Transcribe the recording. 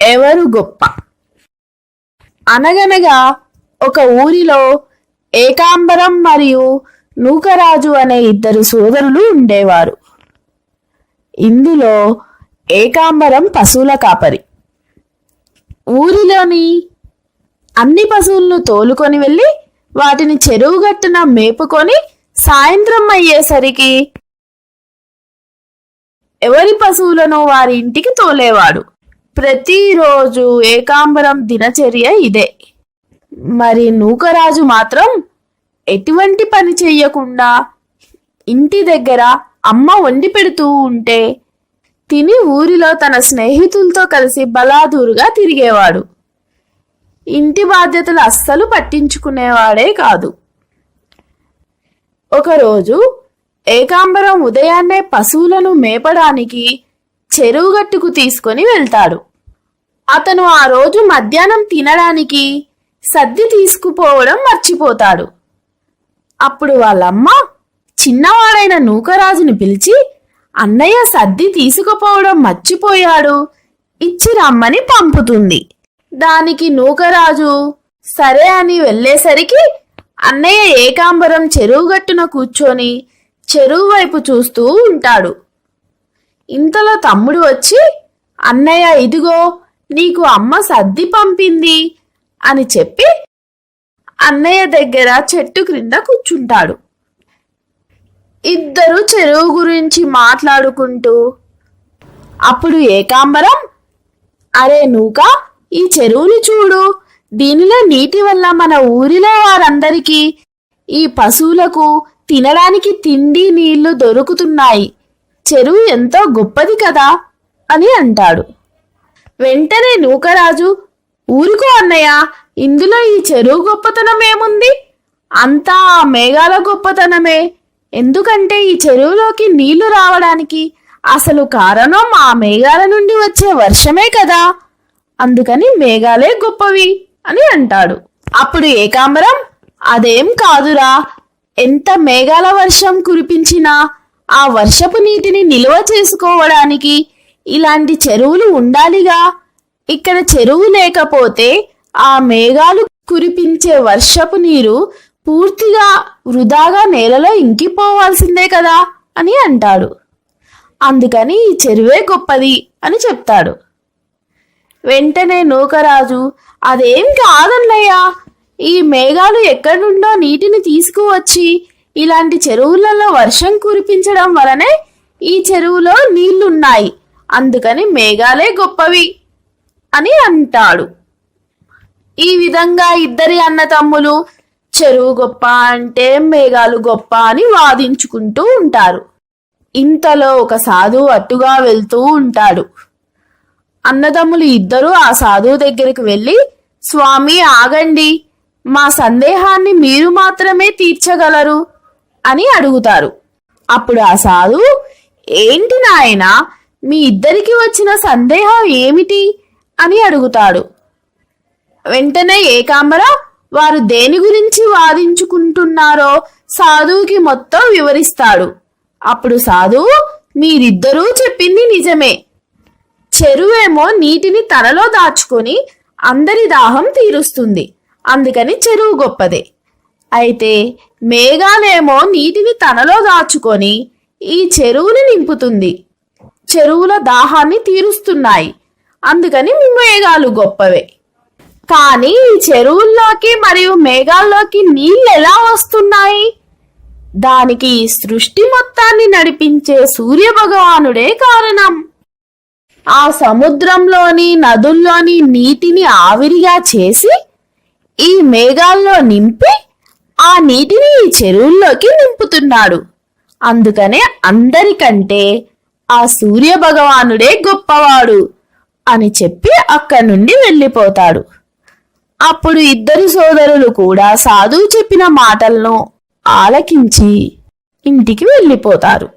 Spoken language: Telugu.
ఎవరు గొప్ప? అనగనగా ఒక ఊరిలో ఏకాంబరం మరియు నూకరాజు అనే ఇద్దరు సోదరులు ఉండేవారు. ఇందులో ఏకాంబరం పశువుల కాపరి. ఊరిలోని అన్ని పశువులను తోలుకొని వెళ్ళి వాటిని చెరువు గట్టున మేపుకొని సాయంత్రం అయ్యేసరికి ఎవరి పశువులను వారి ఇంటికి తోలేవాడు. ప్రతిరోజు ఏకాంబరం దినచర్య ఇదే. మరి నూకరాజు మాత్రం ఎటువంటి పని చెయ్యకుండా ఇంటి దగ్గర అమ్మ వండి పెడుతూ ఉంటే తిని ఊరిలో తన స్నేహితులతో కలిసి బలాదూరుగా తిరిగేవాడు. ఇంటి బాధ్యతలు అస్సలు పట్టించుకునేవాడే కాదు. ఒకరోజు ఏకాంబరం ఉదయాన్నే పశువులను మేపడానికి చెరువుగట్టుకు తీసుకొని వెళ్తాడు. అతను ఆ రోజు మధ్యాహ్నం తినడానికి సద్ది తీసుకుపోవడం మర్చిపోతాడు. అప్పుడు వాళ్ళమ్మ చిన్నవాడైన నూకరాజుని పిలిచి, అన్నయ్య సద్ది తీసుకుపోవడం మర్చిపోయాడు, ఇచ్చి రమ్మని పంపుతుంది. దానికి నూకరాజు సరే అని వెళ్ళేసరికి అన్నయ్య ఏకాంబరం చెరువుగట్టున కూర్చొని చెరువు వైపు చూస్తూ ఉంటాడు. ఇంతలో తమ్ముడు వచ్చి, అన్నయ్య ఇదిగో నీకు అమ్మ సద్ది పంపింది అని చెప్పి అన్నయ్య దగ్గర చెట్టు క్రింద కూర్చుంటాడు. ఇద్దరు చెరువు గురించి మాట్లాడుకుంటూ అప్పుడు ఏకాంబరం, అరే నూకా, ఈ చెరువుని చూడు, దీనిలో నీటి వల్ల మన ఊరిలో వారందరికీ ఈ పశువులకు తినడానికి తిండి నీళ్లు దొరుకుతున్నాయి. చెరువు ఎంతో గొప్పది కదా అని అంటాడు. వెంటనే నూకరాజు, ఊరుకో అన్నయ్య, ఇందులో ఈ చెరువు గొప్పతనం ఏముంది? అంతా ఆ మేఘాల గొప్పతనమే. ఎందుకంటే ఈ చెరువులోకి నీళ్లు రావడానికి అసలు కారణం ఆ మేఘాల నుండి వచ్చే వర్షమే కదా, అందుకని మేఘాలే గొప్పవి అని అంటాడు. అప్పుడు ఏకాంబరం, అదేం కాదురా, ఎంత మేఘాల వర్షం కురిపించినా ఆ వర్షపు నీటిని నిల్వ చేసుకోవడానికి ఇలాంటి చెరువులు ఉండాలిగా. ఇక్కడ చెరువు లేకపోతే ఆ మేఘాలు కురిపించే వర్షపు నీరు పూర్తిగా వృధాగా నేలలో ఇంకిపోవాల్సిందే కదా అని అంటాడు. అందుకని ఈ చెరువే గొప్పది అని చెప్తాడు. వెంటనే నూకరాజు, అదేం కాదన్నయ్య, ఈ మేఘాలు ఎక్కడి నుండో నీటిని తీసుకువచ్చి ఇలాంటి చెరువులలో వర్షం కురిపించడం వలనే ఈ చెరువులో నీళ్లున్నాయి, అందుకని మేఘాలే గొప్పవి అని అంటాడు. ఈ విధంగా ఇద్దరి అన్నతమ్ములు చెరువు గొప్ప అంటే మేఘాలు గొప్ప అని వాదించుకుంటూ ఉంటారు. ఇంతలో ఒక సాధువు అట్టుగా వెళ్తూ ఉంటాడు. అన్నదమ్ములు ఇద్దరూ ఆ సాధువు దగ్గరికి వెళ్ళి, స్వామి ఆగండి, మా సందేహాన్ని మీరు మాత్రమే తీర్చగలరు అని అడుగుతారు. అప్పుడు ఆ సాధువు, ఏంటి నాయనా, మీ ఇద్దరికి వచ్చిన సందేహం ఏమిటి అని అడుగుతాడు. వెంటనే ఏకాంబర వారు దేని గురించి వాదించుకుంటున్నారో సాధువుకి మొత్తం వివరిస్తాడు. అప్పుడు సాధువు, మీరిద్దరూ చెప్పింది నిజమే. చెరువేమో నీటిని తనలో దాచుకొని అందరి దాహం తీరుస్తుంది, అందుకని చెరువు గొప్పదే. అయితే మేఘాలేమో నీటిని తనలో దాచుకొని ఈ చెరువుని నింపుతుంది, చెరువుల దాహాన్ని తీరుస్తున్నాయి, అందుకని మేఘాలు గొప్పవే. కానీ ఈ చెరువుల్లోకి మరియు మేఘాల్లోకి నీళ్ళు ఎలా వస్తున్నాయి? దానికి ఈ సృష్టి మొత్తాన్ని నడిపించే సూర్య భగవానుడే కారణం. ఆ సముద్రంలోని నదుల్లోని నీటిని ఆవిరిగా చేసి ఈ మేఘాల్లో నింపి ఆ నీటిని ఈ చెరువుల్లోకి నింపుతున్నాడు. అందుకనే అందరికంటే ఆ సూర్య భగవానుడే గొప్పవాడు అని చెప్పి అక్కడి నుండి వెళ్ళిపోతాడు. అప్పుడు ఇద్దరు సోదరులు కూడా సాధువు చెప్పిన మాటలను ఆలకించి ఇంటికి వెళ్ళిపోతారు.